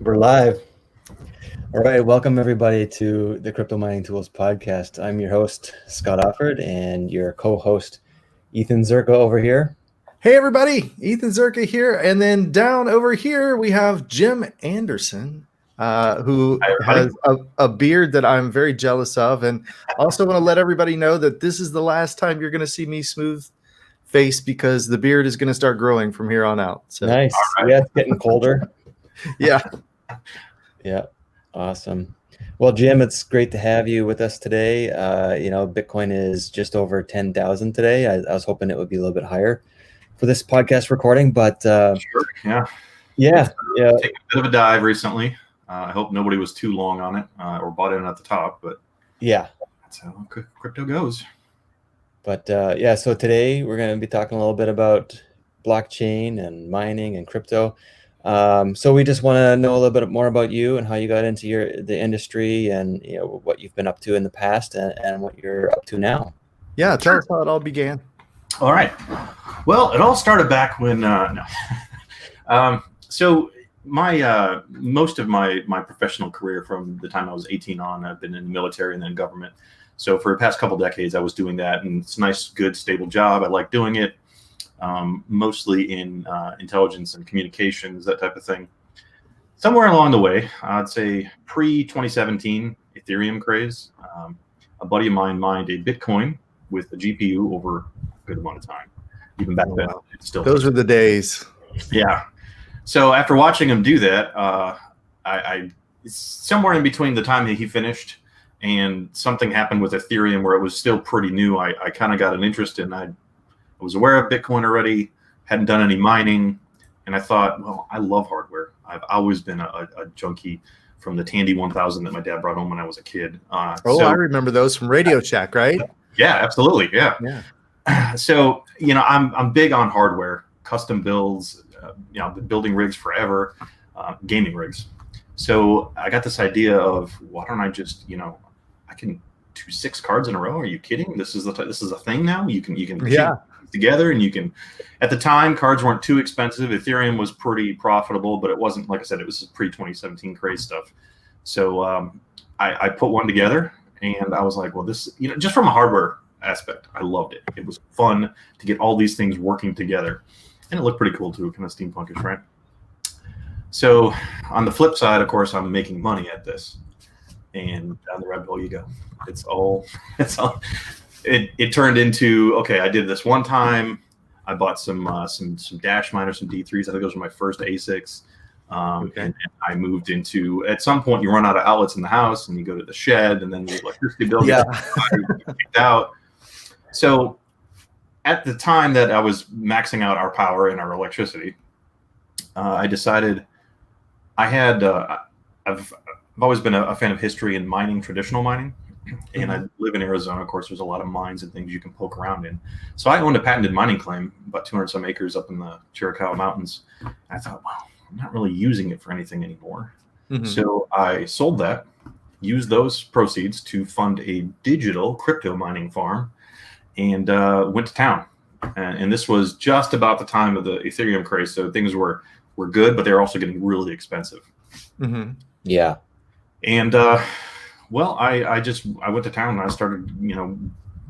We're live. All right, welcome everybody to the Crypto Mining Tools podcast. I'm your host, Scott Offord, and your co-host, Ethan Zerko over here. Hey everybody, Ethan Zerka here, and then down over here we have Jim Andersen, who has a beard that I'm very jealous of, and also want to let everybody know that this is the last time you're going to see me smooth face because the beard is going to start growing from here on out. So. Nice. Right. Yeah, it's getting colder. Yeah. Yeah. Awesome. Well, Jim, it's great to have you with us today. Bitcoin is just over 10,000 today. I was hoping it would be a little bit higher for this podcast recording, but sure, yeah. Taking a bit of a dive recently. I hope nobody was too long on it or bought in at the top, but yeah, that's how crypto goes. But so today we're going to be talking a little bit about blockchain and mining and crypto. So we just want to know a little bit more about you and how you got into the industry, and what you've been up to in the past and what you're up to now. Yeah, tell us how it all began. All right. Well, it all started back when so my most of my professional career from the time I was 18 on, I've been in the military and then government. So for the past couple decades, I was doing that, and it's a nice, good, stable job. I like doing it, mostly in intelligence and communications, that type of thing. Somewhere along the way, I'd say pre-2017 Ethereum craze, a buddy of mine mined a Bitcoin with a GPU over a good amount of time. Even back then, it's still those were the days. Yeah. So after watching him do that, I somewhere in between the time that he finished and something happened with Ethereum where it was still pretty new, I kind of got an interest in. I was aware of Bitcoin already, hadn't done any mining, and I thought, well, I love hardware. I've always been a junkie from the Tandy 1000 that my dad brought home when I was a kid. I remember those from Radio Shack, right? Yeah, absolutely. Yeah. So, I'm big on hardware, custom builds, been building rigs forever, gaming rigs. So I got this idea of, why don't I just, I can do 6 cards in a row. Are you kidding? This is a thing now. You can together, and you can. At the time, cards weren't too expensive. Ethereum was pretty profitable, but it wasn't, like I said, it was pre-2017 craze stuff. So I put one together, and I was like, well, this, just from a hardware aspect, I loved it. It was fun to get all these things working together, and it looked pretty cool too, kind of steampunkish, right? So on the flip side, of course, I'm making money at this, and down the rabbit hole you go. It turned into, okay, I did this one time. I bought some Dash miners, some D3s. I think those were my first ASICs. And I moved into, at some point you run out of outlets in the house and you go to the shed, and then the electricity bill gets kicked out. So at the time that I was maxing out our power and our electricity, I decided I've always been a fan of history and mining, traditional mining. And I live in Arizona. Of course, there's a lot of mines and things you can poke around in. So I owned a patented mining claim, about 200 some acres up in the Chiricahua Mountains. And I thought, wow, I'm not really using it for anything anymore. Mm-hmm. So I sold that, used those proceeds to fund a digital crypto mining farm, and went to town. And this was just about the time of the Ethereum craze. So things were good, but they were also getting really expensive. Mm-hmm. Yeah. And well, I went to town and I started,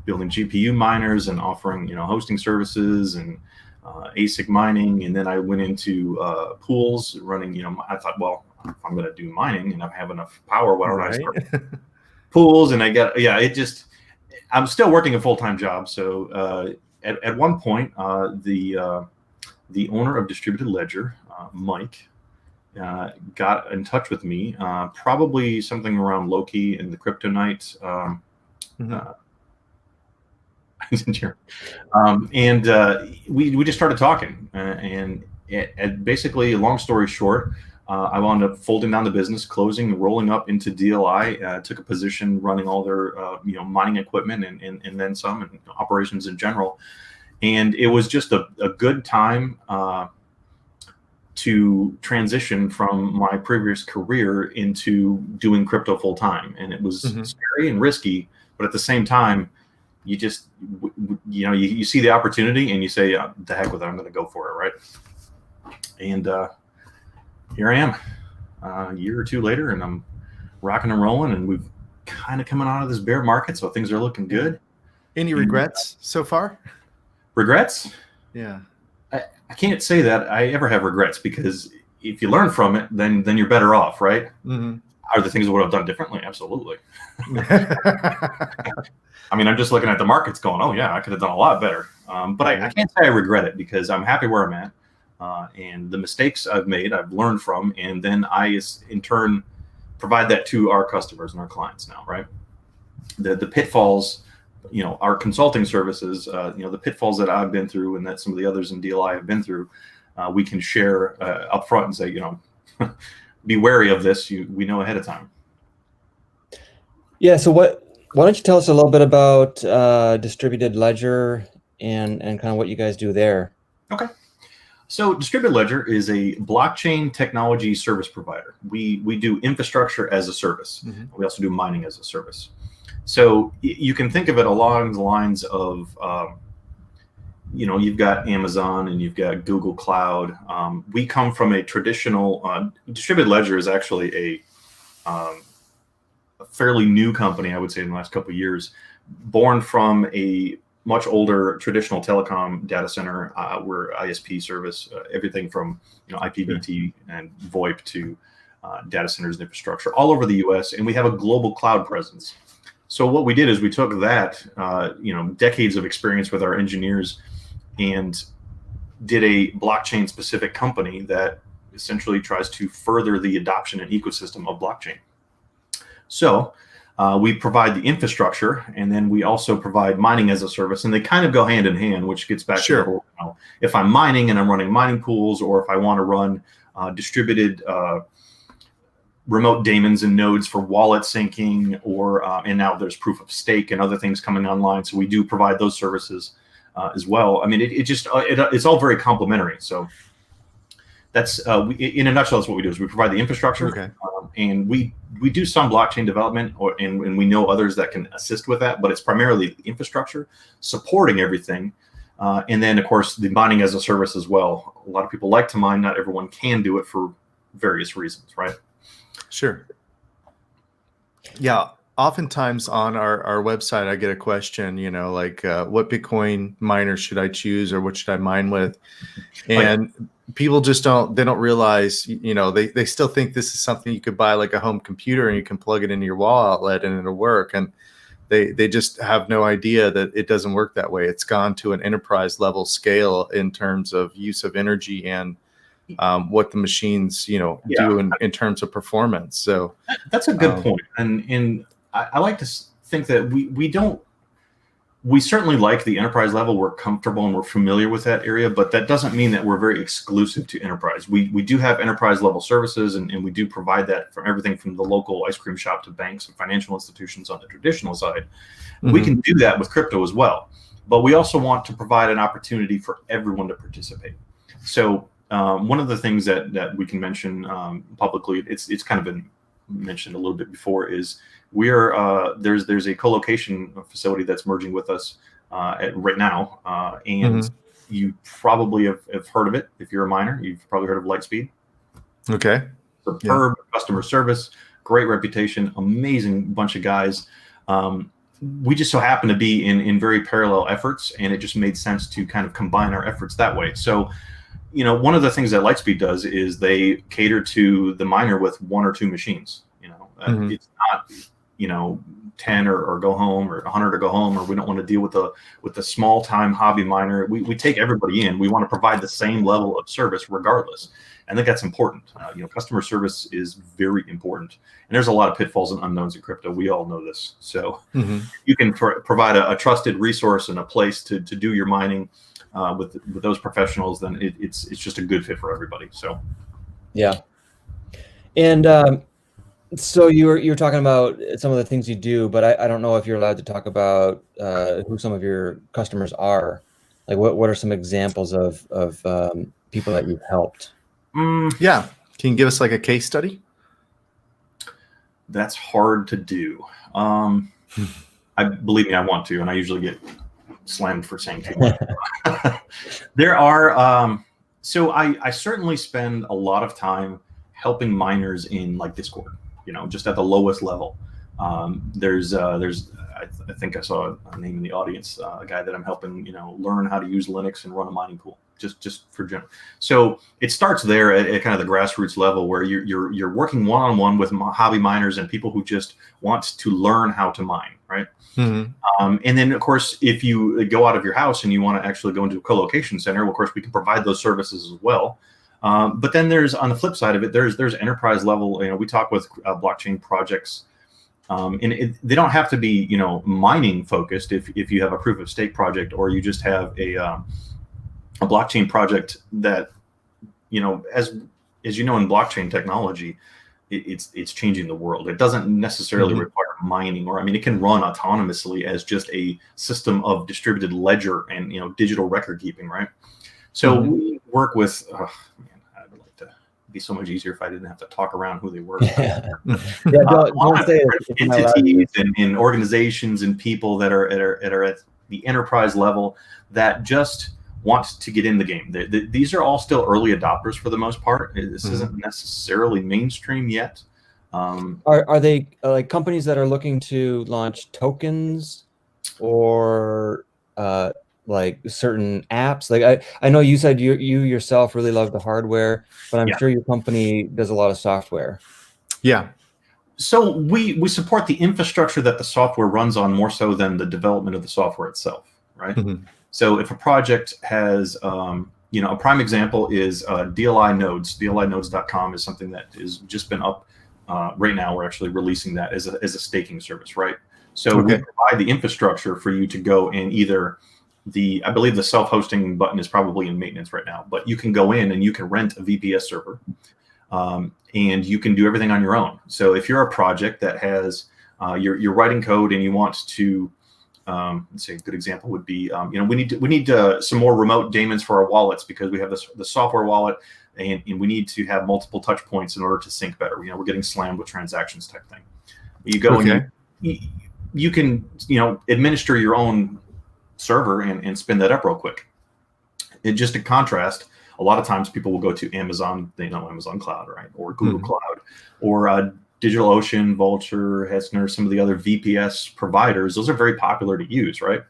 building GPU miners and offering, hosting services and ASIC mining. And then I went into pools running, I thought, well, if I'm going to do mining and I have enough power, why don't I start pools? And I'm still working a full-time job. So at one point, the owner of Distributed Ledger, Mike, got in touch with me, probably something around Loki and the Crypto Night. We just started talking, and basically, long story short, I wound up folding down the business, closing, rolling up into DLI, took a position running all their mining equipment and then some, and operations in general. And it was just a good time to transition from my previous career into doing crypto full time. And it was scary and risky, but at the same time, you just, you see the opportunity and you say, the heck with it, I'm going to go for it. Right. And here I am. a year or two later, and I'm rocking and rolling, and we've kind of coming out of this bear market, so things are looking good. Any regrets so far? Regrets? Yeah. I can't say that I ever have regrets, because if you learn from it, then you're better off, right? Mm-hmm. Are there things I would have done differently? Absolutely. I mean, I'm just looking at the markets going, oh yeah, I could have done a lot better. But I can't say I regret it, because I'm happy where I'm at. And the mistakes I've made, I've learned from, and then I, in turn, provide that to our customers and our clients now, right? The pitfalls, our consulting services, the pitfalls that I've been through and that some of the others in DLI have been through, we can share up front and say, be wary of this. We know ahead of time. Yeah. So why don't you tell us a little bit about distributed ledger and kind of what you guys do there? Okay. So distributed ledger is a blockchain technology service provider. We do infrastructure as a service. Mm-hmm. We also do mining as a service. So you can think of it along the lines of, you've got Amazon and you've got Google Cloud. We come from a traditional, distributed ledger is actually a fairly new company, I would say, in the last couple of years, born from a much older traditional telecom data center, where ISP service, everything from IPVT and VoIP to data centers and infrastructure all over the US, and we have a global cloud presence. So what we did is we took that, decades of experience with our engineers, and did a blockchain specific company that essentially tries to further the adoption and ecosystem of blockchain. So we provide the infrastructure, and then we also provide mining as a service, and they kind of go hand in hand, which gets back to the whole, if I'm mining and I'm running mining pools, or if I want to run distributed remote daemons and nodes for wallet syncing, or and now there's proof of stake and other things coming online. So we do provide those services as well. I mean, it's all very complementary. So that's in a nutshell, that's what we do. Is we provide the infrastructure, and we do some blockchain development, and we know others that can assist with that. But it's primarily the infrastructure supporting everything, and then of course the mining as a service as well. A lot of people like to mine. Not everyone can do it for various reasons, right? Sure. Yeah. Oftentimes on our website, I get a question, like what Bitcoin miner should I choose, or what should I mine with? And people just don't realize, they still think this is something you could buy like a home computer and you can plug it into your wall outlet and it'll work. And they just have no idea that it doesn't work that way. It's gone to an enterprise level scale in terms of use of energy and what the machines, do in terms of performance. So that's a good point. And I like to think that we certainly like the enterprise level. We're comfortable and we're familiar with that area, but that doesn't mean that we're very exclusive to enterprise. We do have enterprise level services, and we do provide that from everything from the local ice cream shop to banks and financial institutions on the traditional side. Mm-hmm. We can do that with crypto as well, but we also want to provide an opportunity for everyone to participate. So one of the things that we can mention publicly, it's kind of been mentioned a little bit before, is there's a colocation facility that's merging with us right now, and you probably have heard of it. If you're a miner, you've probably heard of Lightspeed. Okay. Superb customer service, great reputation, amazing bunch of guys. We just so happen to be in very parallel efforts, and it just made sense to kind of combine our efforts that way. So one of the things that Lightspeed does is they cater to the miner with 1 or 2 machines. It's not 10 or go home, or 100 or go home, or we don't want to deal with the small time hobby miner. We take everybody in. We want to provide the same level of service regardless. I think that's important. Customer service is very important, and there's a lot of pitfalls and unknowns in crypto. We all know this. So you can provide a trusted resource and a place to do your mining with those professionals, then it's just a good fit for everybody. So yeah. And so you're talking about some of the things you do, but I don't know if you're allowed to talk about who some of your customers are. Like what are some examples of people that you've helped? Yeah. Can you give us like a case study? That's hard to do. Believe me, I want to, and I usually get slammed for saying too much. There are, so I certainly spend a lot of time helping miners in like Discord, just at the lowest level. There's I think I saw a name in the audience, a guy that I'm helping, learn how to use Linux and run a mining pool, just for general. So it starts there at kind of the grassroots level, where you're working one-on-one with hobby miners and people who just want to learn how to mine, right? Mm-hmm. And then, of course, if you go out of your house and you want to actually go into a colocation center, well, of course, we can provide those services as well. But then there's, on the flip side of it, there's enterprise level. We talk with blockchain projects. And they don't have to be, mining focused. If you have a proof of stake project, or you just have a blockchain project that, as you know, in blockchain technology, it's changing the world. It doesn't necessarily require mining, or it can run autonomously as just a system of distributed ledger and digital record keeping, right? So we work with. Be so much easier if I didn't have to talk around who they were. Don't say it. Entities and organizations and people that are at the enterprise level that just want to get in the game. These are all still early adopters for the most part. This isn't necessarily mainstream yet. Are they like companies that are looking to launch tokens, or like certain apps? Like I know you said you yourself really love the hardware, but I'm sure your company does a lot of software. Yeah. So we support the infrastructure that the software runs on more so than the development of the software itself, right? So if a project has, a prime example is DLI nodes. DLInodes.com is something that has just been up right now. We're actually releasing that as a staking service, right? So we provide the infrastructure for you to go and either I believe the self-hosting button is probably in maintenance right now, but you can go in and you can rent a VPS server, and you can do everything on your own. So if you're a project that has, you're writing code and you want to, let's say a good example would be, we need some more remote daemons for our wallets, because we have the software wallet, and we need to have multiple touch points in order to sync better. We're getting slammed with transactions type thing. You go and you can, administer your own server and spin that up real quick. Just to contrast, a lot of times people will go to Amazon, Amazon Cloud, right, or Google Cloud, or DigitalOcean, Vultr, Hessner, some of the other VPS providers. Those are very popular to use, right?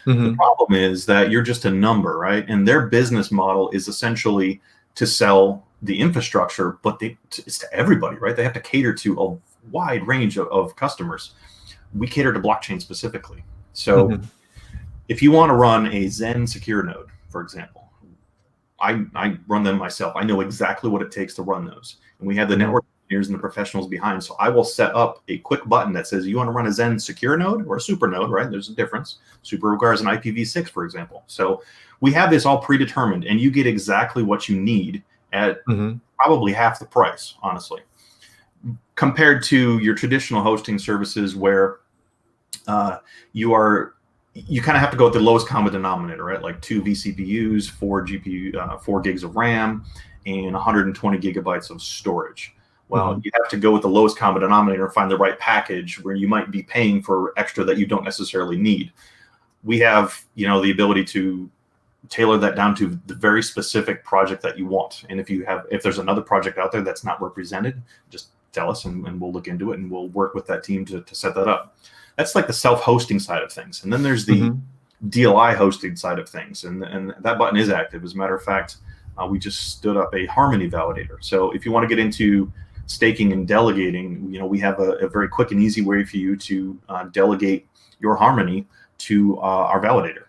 The problem is that you're just a number, right? And their business model is essentially to sell the infrastructure, but it's to everybody, right? They have to cater to a wide range of customers. We cater to blockchain specifically. So if you want to run a Zen secure node, for example, I run them myself. I know exactly what it takes to run those. And we have the network engineers and the professionals behind. So I will set up a quick button that says, you want to run a Zen secure node or a super node, right? There's a difference. Super requires an IPv6, for example. So we have this all predetermined, and you get exactly what you need at probably half the price, honestly, compared to your traditional hosting services where you kind of have to go with the lowest common denominator, right? Like 2 vCPUs, 4 GPU, 4 gigs of RAM, and 120 gigabytes of storage. Well, you have to go with the lowest common denominator and find the right package where you might be paying for extra that you don't necessarily need. We have, the ability to tailor that down to the very specific project that you want. And if there's another project out there that's not represented, just tell us and we'll look into it, and we'll work with that team to set that up. That's like the self-hosting side of things. And then there's the DLI hosting side of things. And that button is active. As a matter of fact, we just stood up a Harmony validator. So if you want to get into staking and delegating, we have a very quick and easy way for you to delegate your Harmony to our validator.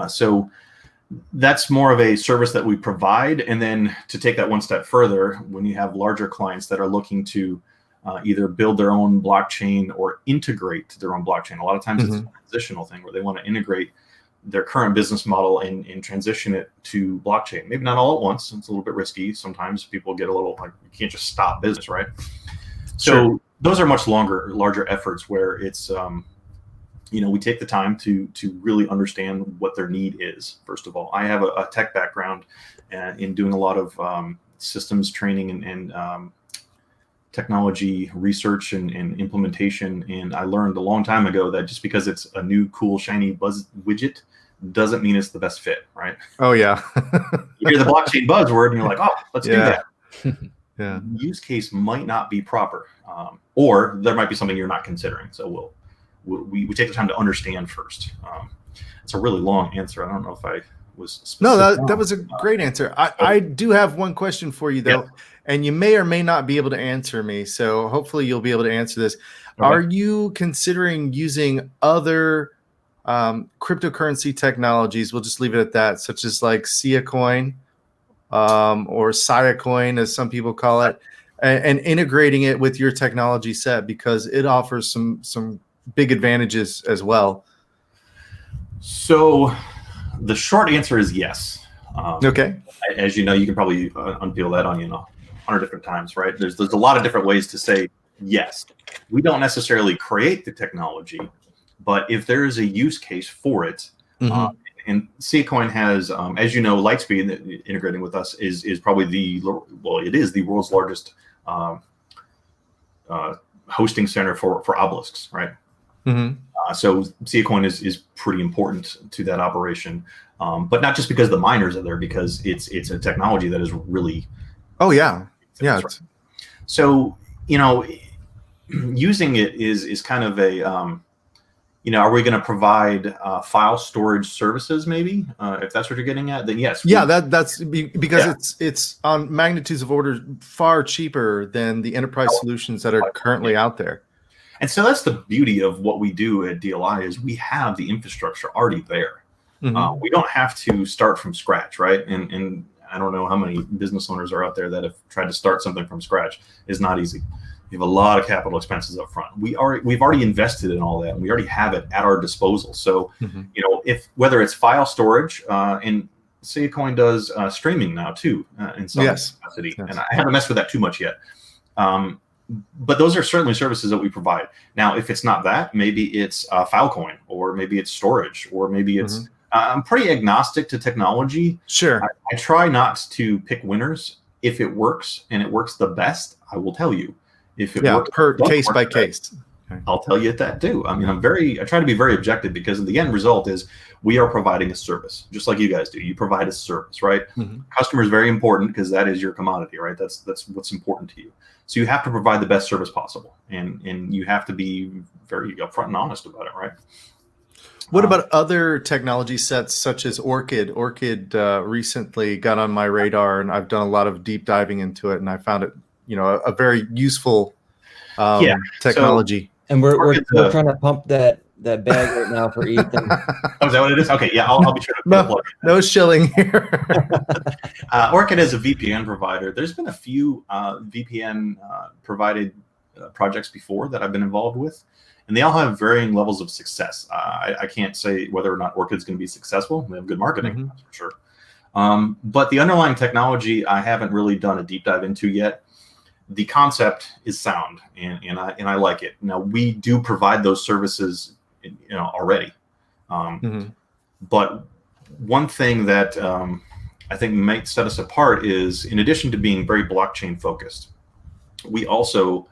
So that's more of a service that we provide. And then to take that one step further, when you have larger clients that are looking to either build their own blockchain or integrate their own blockchain. A lot of times it's a transitional thing where they want to integrate their current business model and transition it to blockchain. Maybe not all at once. It's a little bit risky. Sometimes people get a little like, you can't just stop business, right? So those are much larger efforts where it's, we take the time to really understand what their need is. First of all, I have a tech background in doing a lot of systems training and technology research and implementation. And I learned a long time ago that just because it's a new, cool, shiny buzz widget doesn't mean it's the best fit, right? Oh, yeah. You hear the blockchain buzzword and you're like, oh, let's do that. Yeah. use case might not be proper, or there might be something you're not considering. So we take the time to understand first. It's a really long answer. I don't know if I was specific. No, that was a great answer. I do have one question for you though, and you may or may not be able to answer me. So hopefully you'll be able to answer this. Okay. Are you considering using other cryptocurrency technologies? We'll just leave it at that, such as like Sia Coin or Sia Coin, as some people call it, and integrating it with your technology set, because it offers some big advantages as well. So the short answer is yes. Okay. As you know, you can probably unpeel that onion 100 different times, right? There's a lot of different ways to say yes. We don't necessarily create the technology, but if there is a use case for it, and Coin has, as you know, Lightspeed integrating with us is probably it is the world's largest hosting center for obelisks, right? So Coin is pretty important to that operation, but not just because the miners are there, because it's a technology that is really. Oh yeah, yeah. Right. So using it is kind of a are we going to provide file storage services? Maybe if that's what you're getting at, then yes. Yeah, that's because it's on magnitudes of order far cheaper than the enterprise solutions that are currently out there. And so that's the beauty of what we do at DLI, is we have the infrastructure already there. We don't have to start from scratch, right? And I don't know how many business owners are out there that have tried to start something from scratch. It's not easy. You have a lot of capital expenses up front. We've already invested in all that, and we already have it at our disposal. So, if whether it's file storage, and Coin does streaming now too, in some capacity, and I haven't messed with that too much yet. But those are certainly services that we provide. Now, if it's not that, maybe it's Filecoin, or maybe it's storage, or maybe it's. I'm pretty agnostic to technology. Sure. I try not to pick winners. If it works and it works the best, I will tell you. If it works per case by case, I'll tell you that too. I mean, I try to be very objective, because the end result is we are providing a service, just like you guys do. You provide a service, right? Customer is very important, because that is your commodity, right? That's what's important to you. So you have to provide the best service possible, and you have to be very upfront and honest about it, right? What about other technology sets such as Orchid? Orchid recently got on my radar, and I've done a lot of deep diving into it, and I found it, a very useful technology. And we're trying to pump that bag right now for Ethan. Oh, is that what it is? Okay, yeah, I'll be sure to no shilling here. Orchid is a VPN provider. There's been a few VPN provided projects before that I've been involved with, and they all have varying levels of success. I can't say whether or not Orchid's going to be successal. They have good marketing, that's for sure. But the underlying technology, I haven't really done a deep dive into yet. The concept is sound, and I like it. Now, we do provide those services, already. But one thing that I think might set us apart is, in addition to being very blockchain focused, we also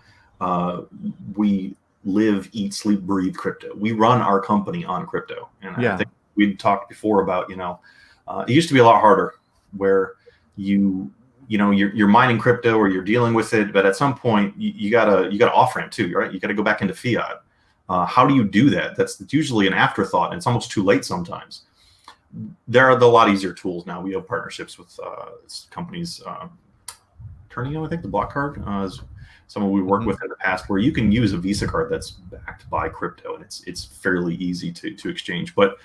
we live, eat, sleep, breathe crypto. We run our company on crypto, and I think we talked before about it used to be a lot harder, where you're mining crypto or you're dealing with it, but at some point you gotta off ramp too, right? You gotta go back into fiat. How do you do that? That's usually an afterthought, and it's almost too late sometimes. There are a lot easier tools now. We have partnerships with companies. Turnio, I think the block card is someone we worked with in the past, where you can use a Visa card that's backed by crypto, and it's fairly easy to exchange. But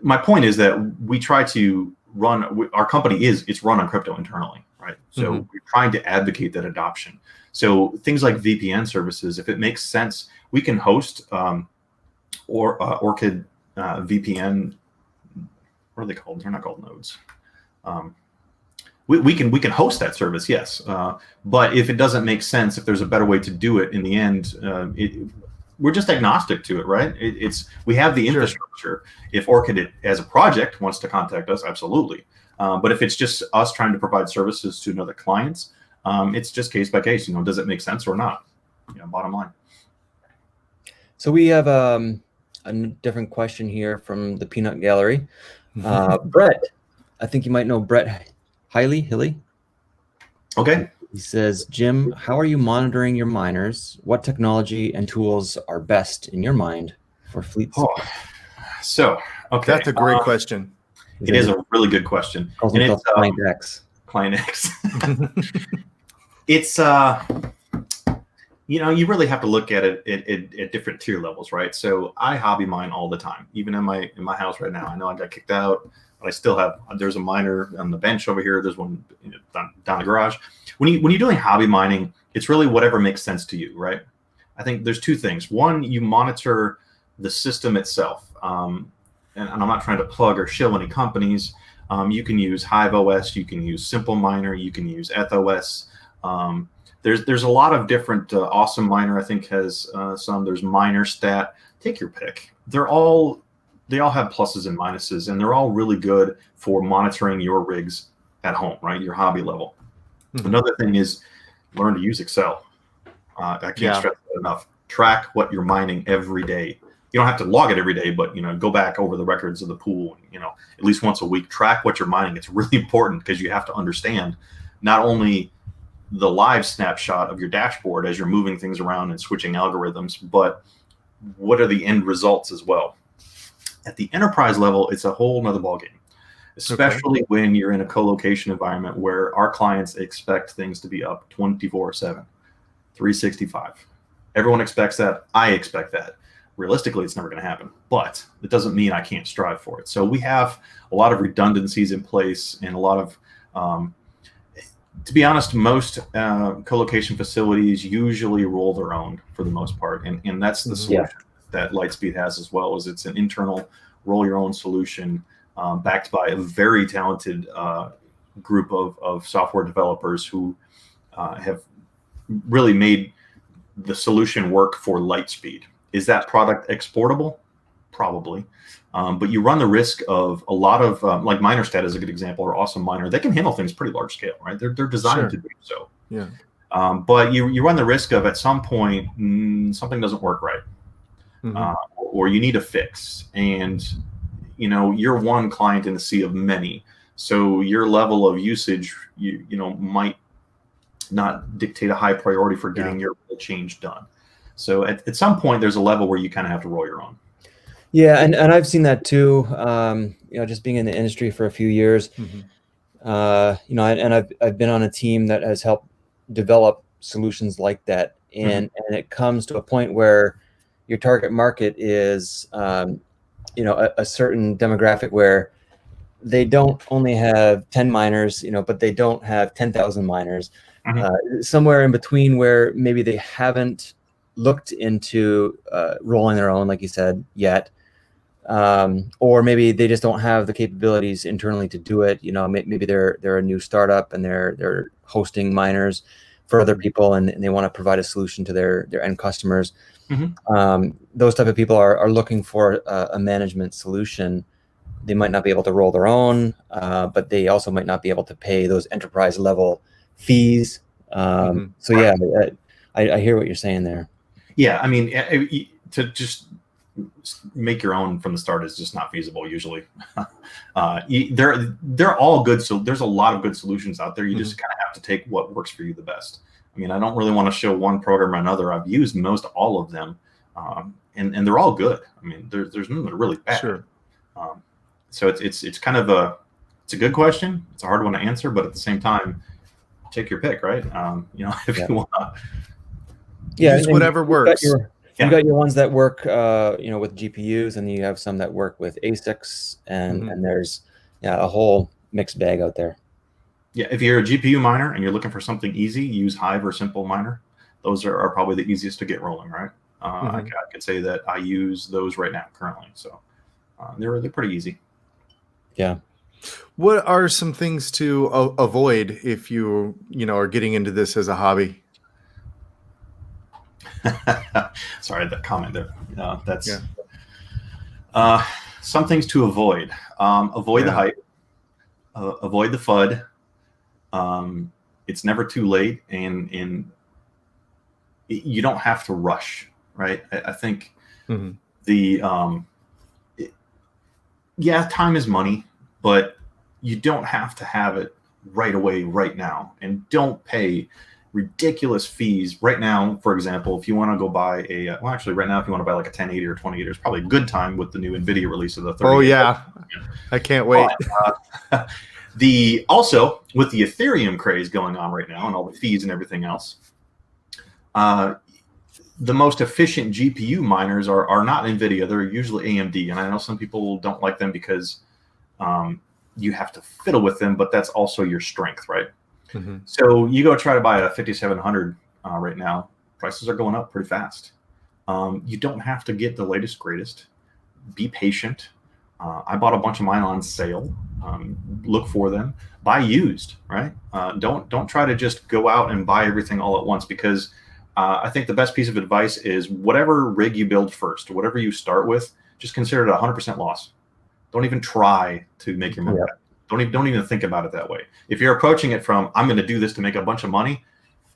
my point is that we try to run our company it's run on crypto internally, right? So we're trying to advocate that adoption. So things like VPN services, if it makes sense, we can host Orchid VPN. What are they called? They're not called nodes. We can host that service, yes. But if it doesn't make sense, if there's a better way to do it, in the end, we're just agnostic to it, right? We have the infrastructure. If Orchid as a project wants to contact us, absolutely. But if it's just us trying to provide services to another clients, it's just case by case. Does it make sense or not? Bottom line. So we have a different question here from the Peanut Gallery. Brett, I think you might know Brett Hilly. Okay. He says, Jim, how are you monitoring your miners? What technology and tools are best in your mind for fleet Oh, support? so okay, That's a great question. it is a really good question, Calls and it's himself Client X. Client X. It's you really have to look at it at different tier levels, right? So I hobby mine all the time, even in my house right now. I know I got kicked out, but I still have. There's a miner on the bench over here. There's one down the garage. When you're doing hobby mining, it's really whatever makes sense to you, right? I think there's two things. One, you monitor the system itself, and I'm not trying to plug or shill any companies. You can use Hive OS, you can use Simple Miner, you can use EthOS. There's a lot of different. Awesome Miner, I think, has some. There's MinerStat. Take your pick. They all have pluses and minuses, and they're all really good for monitoring your rigs at home, right? Your hobby level. Mm-hmm. Another thing is learn to use Excel. I can't stress that enough. Track what you're mining every day. You don't have to log it every day, but go back over the records of the pool. At least once a week. Track what you're mining. It's really important because you have to understand not only the live snapshot of your dashboard as you're moving things around and switching algorithms, but what are the end results as well. At the enterprise level, it's a whole nother ballgame, especially when you're in a co-location environment where our clients expect things to be up 24/7, 365. Everyone expects that. I expect that. Realistically, it's never going to happen, but it doesn't mean I can't strive for it. So we have a lot of redundancies in place and a lot of to be honest, most co-location facilities usually roll their own for the most part, and that's the solution that Lightspeed has as well. Is it's an internal roll your own solution backed by a very talented group of software developers who have really made the solution work for Lightspeed. Is that product exportable? Probably. But you run the risk of a lot of like MinerStat is a good example, or Awesome Miner. They can handle things pretty large scale, right? They're designed to do so. Yeah. But you run the risk of at some point something doesn't work right, or you need a fix, and you're one client in the sea of many. So your level of usage, might not dictate a high priority for getting your change done. So at some point, there's a level where you kind of have to roll your own. Yeah, and I've seen that too. Just being in the industry for a few years, and I've been on a team that has helped develop solutions like that, and it comes to a point where your target market is, a certain demographic where they don't only have 10 miners, but they don't have 10,000 miners, somewhere in between where maybe they haven't looked into rolling their own, like you said, yet. Or maybe they just don't have the capabilities internally to do it. Maybe they're a new startup and they're hosting miners for other people, and they want to provide a solution to their end customers. Those type of people are looking for a management solution. They might not be able to roll their own, but they also might not be able to pay those enterprise level fees. So yeah, I hear what you're saying there. Yeah, I mean, to just make your own from the start is just not feasible usually. They're all good. So there's a lot of good solutions out there. You just kind of have to take what works for you the best. I mean, I don't really want to show one program or another. I've used most all of them, and they're all good. I mean, there's none that are really bad. Sure. So it's kind of it's a good question. It's a hard one to answer, but at the same time, take your pick, right? If you want to. Yeah, use whatever works. You've got your ones that work, with GPUs, and you have some that work with ASICs, and there's a whole mixed bag out there. Yeah, if you're a GPU miner and you're looking for something easy, use Hive or Simple Miner. Those are probably the easiest to get rolling, right? I could say that I use those right now currently, so they're pretty easy. Yeah. What are some things to avoid if you are getting into this as a hobby? Sorry, that comment there. That's some things to avoid. Avoid the hype. Avoid the FUD. It's never too late, and you don't have to rush, right? I think time is money, but you don't have to have it right away, right now, and don't pay ridiculous fees right now. For example, if you want to go buy well, actually, right now, if you want to buy like a 1080 or 2080, it's probably a good time with the new NVIDIA release of the 30. Oh yeah, I can't wait. Also with the Ethereum craze going on right now and all the fees and everything else, the most efficient GPU miners are not NVIDIA. They're usually AMD, and I know some people don't like them because you have to fiddle with them, but that's also your strength, right? Mm-hmm. So you go try to buy a 5700 right now, prices are going up pretty fast. You don't have to get the latest, greatest. Be patient. I bought a bunch of mine on sale. Look for them. Buy used, right? Don't try to just go out and buy everything all at once, because I think the best piece of advice is whatever rig you build first, whatever you start with, just consider it a 100% loss. Don't even try to make your money back. Don't even think about it that way. If you're approaching it from, I'm going to do this to make a bunch of money,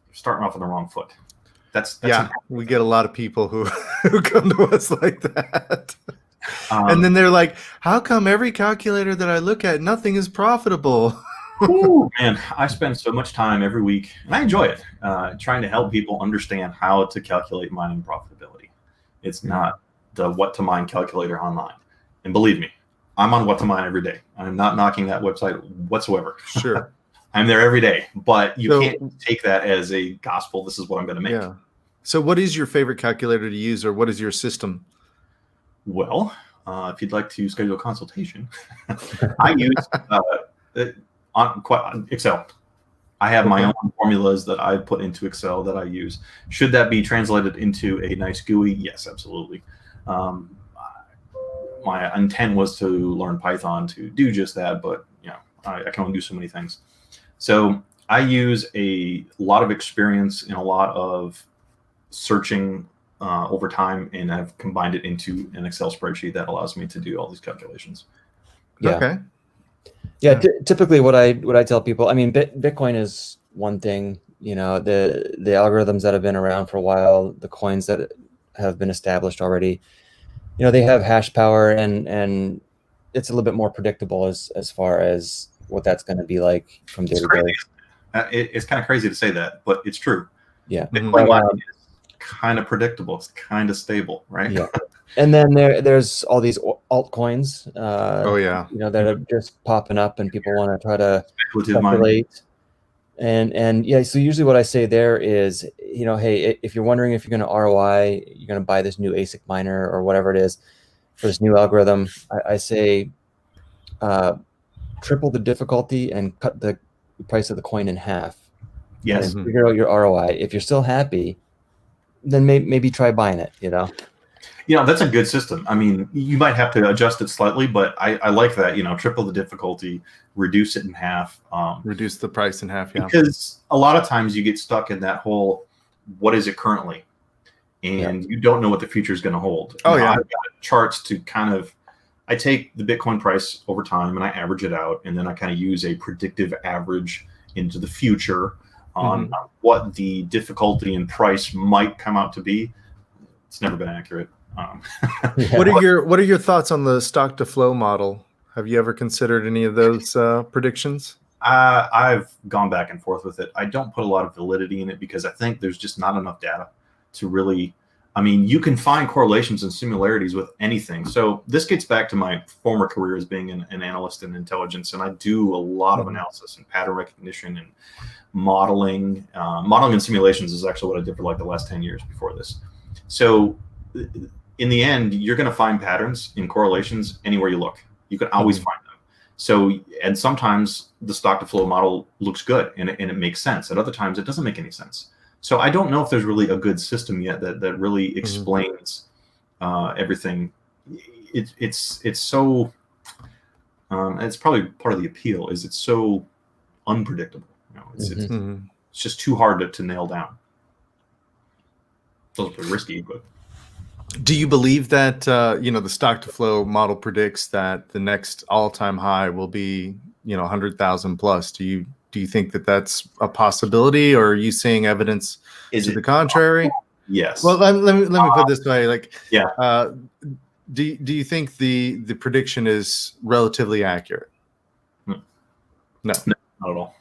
you're starting off on the wrong foot. That's we get a lot of people who come to us like that. And then they're like, how come every calculator that I look at, nothing is profitable? Ooh, man, I spend so much time every week, and I enjoy it, trying to help people understand how to calculate mining profitability. It's not the what to mine calculator online. And believe me, I'm on what to mine every day. I'm not knocking that website whatsoever. Sure. I'm there every day, but you can't take that as a gospel. This is what I'm going to make. Yeah. So what is your favorite calculator to use, or what is your system? Well, if you'd like to schedule a consultation, I use Excel. I have my own formulas that I put into Excel that I use. Should that be translated into a nice GUI? Yes, absolutely. My intent was to learn Python to do just that, but I can only do so many things. So I use a lot of experience in a lot of searching over time, and I've combined it into an Excel spreadsheet that allows me to do all these calculations. Yeah. Okay. Yeah. Typically, what I tell people, I mean, Bitcoin is one thing. The algorithms that have been around for a while, the coins that have been established already, they have hash power, and it's a little bit more predictable as far as what that's going to be like from day to day. It's kind of crazy to say that, but it's true. Yeah. Bitcoin mining is kind of predictable. It's kind of stable, right? Yeah. And then there's all these altcoins. That are just popping up, and people want to try to speculate. And yeah, so usually what I say there is, hey, if you're wondering if you're going to ROI, you're going to buy this new ASIC miner or whatever it is for this new algorithm, I say triple the difficulty and cut the price of the coin in half. Yes. And figure out your ROI. If you're still happy, then maybe try buying it, that's a good system. I mean, you might have to adjust it slightly, but I like that, triple the difficulty, reduce it in half. Reduce the price in half, yeah. Because a lot of times you get stuck in that whole, what is it currently? And you don't know what the future is going to hold. I've got charts to I take the Bitcoin price over time and I average it out, and then I kind of use a predictive average into the future on what the difficulty and price might come out to be. It's never been accurate. What are your thoughts on the stock to flow model? Have you ever considered any of those predictions? I've gone back and forth with it. I don't put a lot of validity in it because I think there's just not enough data to really. I mean, you can find correlations and similarities with anything. So this gets back to my former career as being an analyst in intelligence, and I do a lot of analysis and pattern recognition and modeling. Modeling and simulations is actually what I did for like the last 10 years before this. So in the end, you're going to find patterns in correlations anywhere you look. You can always find them. So, and sometimes the stock to flow model looks good and it makes sense. At other times, it doesn't make any sense. So I don't know if there's really a good system yet that really explains everything. It's so, it's probably part of the appeal is it's so unpredictable. It's just too hard to nail down. It's a little bit risky, but. Do you believe that the stock to flow model predicts that the next all-time high will be 100,000 plus? Do you think that that's a possibility, or are you seeing evidence to the contrary? Yes. Well, let me put it this way. Do you think the prediction is relatively accurate? No, not at all.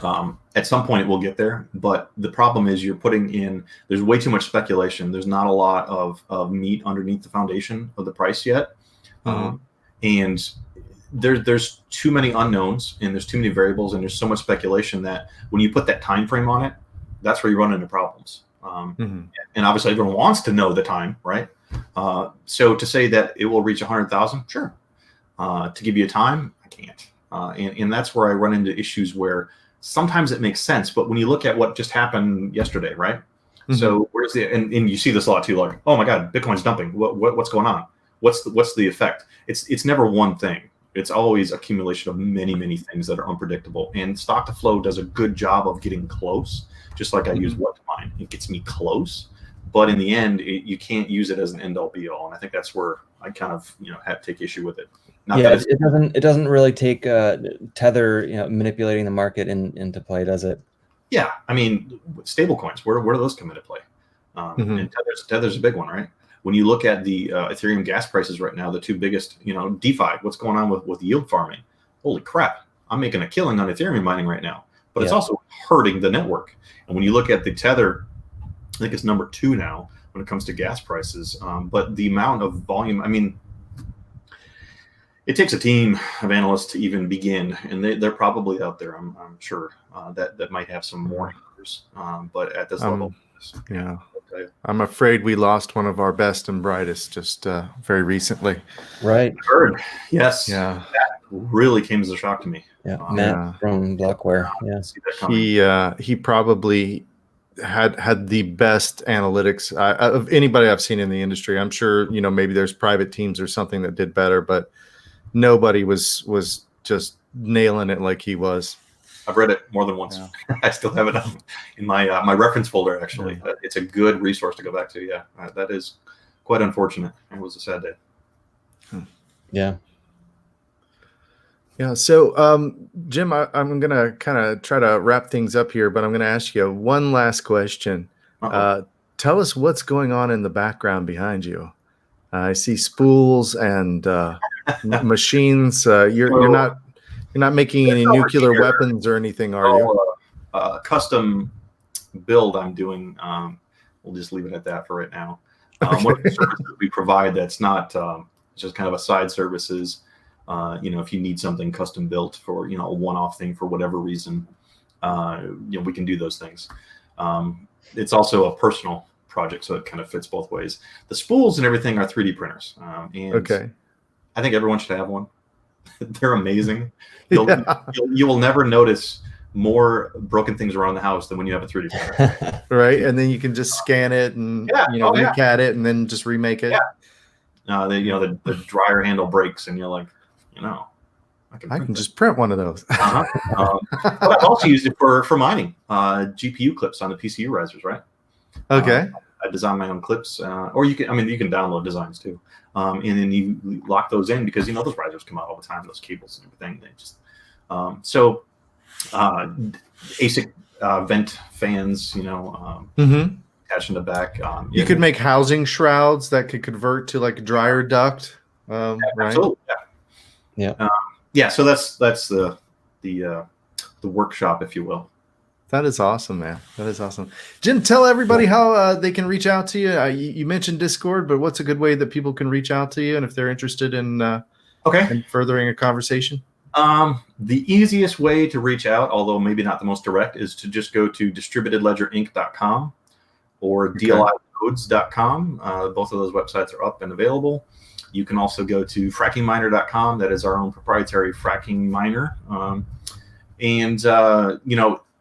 At some point it will get there, but the problem is you're putting in, there's way too much speculation. There's not a lot of meat underneath the foundation of the price yet. And there's too many unknowns, and there's too many variables, and there's so much speculation that when you put that time frame on it, that's where you run into problems. And obviously everyone wants to know the time, right? So to say that it will reach 100,000, sure. To give you a time, I can't. And that's where I run into issues where sometimes it makes sense, but when you look at what just happened yesterday, right? So where's the, and you see this a lot too, like, oh my God, Bitcoin's dumping. What's going on? What's the effect? It's never one thing. It's always accumulation of many things that are unpredictable. And stock to flow does a good job of getting close, just like I use what to mine. It gets me close, but in the end, you can't use it as an end all be all. And I think that's where I kind of have to take issue with it. Not that it doesn't really take Tether manipulating the market into play, does it? Yeah, I mean, stable coins, where do those come into play? And Tether's a big one, right? When you look at the Ethereum gas prices right now, the two biggest, DeFi, what's going on with yield farming? Holy crap, I'm making a killing on Ethereum mining right now, but it's also hurting the network. And when you look at the Tether, I think it's number 2 now when it comes to gas prices. But the amount of volume, I mean, it takes a team of analysts to even begin, and they're probably out there, I'm sure, that might have some more numbers. But at this level, yeah. I'm afraid we lost one of our best and brightest just very recently. Right. Heard. Yes. Yeah. That really came as a shock to me. Yeah. Matt from Blockware. Yeah. He probably had the best analytics of anybody I've seen in the industry. I'm sure, maybe there's private teams or something that did better, but nobody was just nailing it like he was. I've read it more than once. Yeah. I still have it in my my reference folder, actually. Yeah. It's a good resource to go back to. Yeah, that is quite unfortunate. It was a sad day. Yeah. Yeah. So, Jim, I'm going to kind of try to wrap things up here, but I'm going to ask you one last question. Tell us what's going on in the background behind you. I see spools and machines. You're not making any nuclear weapons or anything, are you? Custom build I'm doing. We'll just leave it at that for right now. One of the services we provide that's not just kind of a side services. If you need something custom built for a one-off thing for whatever reason, we can do those things. It's also a personal project, so it kind of fits both ways. The spools and everything are 3D printers, and I think everyone should have one. They're amazing. You will never notice more broken things around the house than when you have a 3D printer. Right, and then you can just scan it and look at it and then just remake it. Yeah. The dryer handle breaks, and you're like, I can just print one of those. But I've also used it for mining GPU clips on the PCU risers, right? Okay. I design my own clips, or you can download designs too, and then you lock those in because those risers come out all the time, those cables and everything. They just ASIC vent fans, attached in the back. You could make housing shrouds that could convert to like a dryer duct, right? Absolutely. Yeah. So that's the workshop, if you will. That is awesome, man. That is awesome. Jim, tell everybody how they can reach out to you. You mentioned Discord, but what's a good way that people can reach out to you, and if they're interested in furthering a conversation? The easiest way to reach out, although maybe not the most direct, is to just go to distributedledgerinc.com or dlicodes.com. Both of those websites are up and available. You can also go to frackingminer.com. That is our own proprietary fracking miner.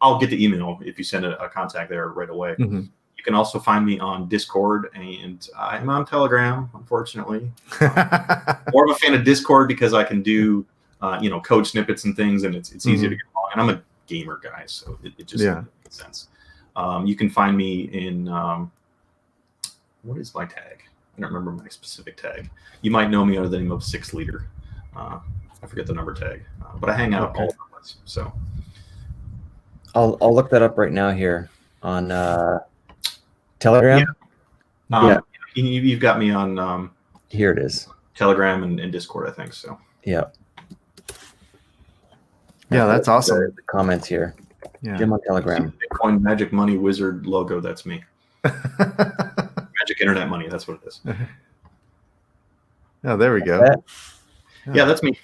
I'll get the email if you send a contact there right away. Mm-hmm. You can also find me on Discord, and I'm on Telegram, unfortunately. More of a fan of Discord because I can do, code snippets and things, and it's easier to get along. And I'm a gamer guy, so it just makes sense. You can find me in, what is my tag? I don't remember my specific tag. You might know me under the name of 6 Leader. I forget the number tag, but I hang out all over the place. So I'll look that up right now here on Telegram. You've got me on here it is. Telegram and Discord, I think so. Yeah. Yeah, that's awesome. The comments here. Yeah. Jim on Telegram. Bitcoin Magic Money Wizard logo. That's me. Magic Internet Money. That's what it is. Oh, there we go. Yeah, that's me.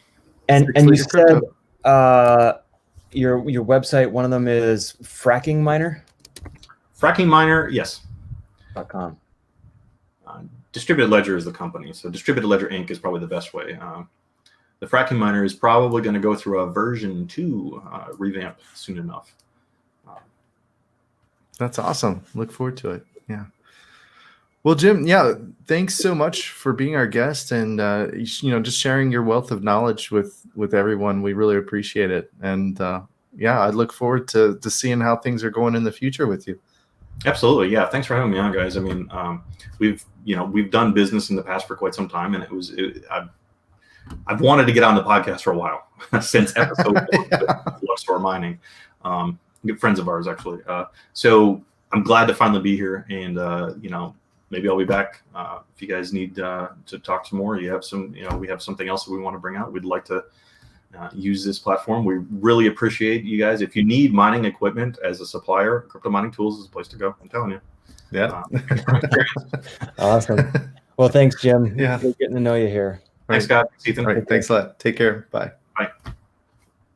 And you said crypto. your website, one of them is Fracking Miner. Fracking Miner, yes. .com. Distributed Ledger is the company, so Distributed Ledger Inc. is probably the best way. The Fracking Miner is probably going to go through a version 2 revamp soon enough. That's awesome. Look forward to it. Yeah. Well, Jim, yeah, thanks so much for being our guest and just sharing your wealth of knowledge with everyone. We really appreciate it. And yeah, I look forward to seeing how things are going in the future with you. Absolutely, yeah. Thanks for having me on, guys. I mean, we've done business in the past for quite some time, and I've wanted to get on the podcast for a while since episode 1 with Luxor Mining. Good friends of ours, actually. So I'm glad to finally be here, and maybe I'll be back if you guys need to talk some more. You have we have something else that we want to bring out. We'd like to use this platform. We really appreciate you guys. If you need mining equipment as a supplier, Crypto Mining Tools is the place to go. I'm telling you. Yeah. Awesome. Well, thanks, Jim. Yeah. Good getting to know you here. Thanks, Scott. Thanks, Ethan. All right. Thanks a lot. Take care. Bye. Bye.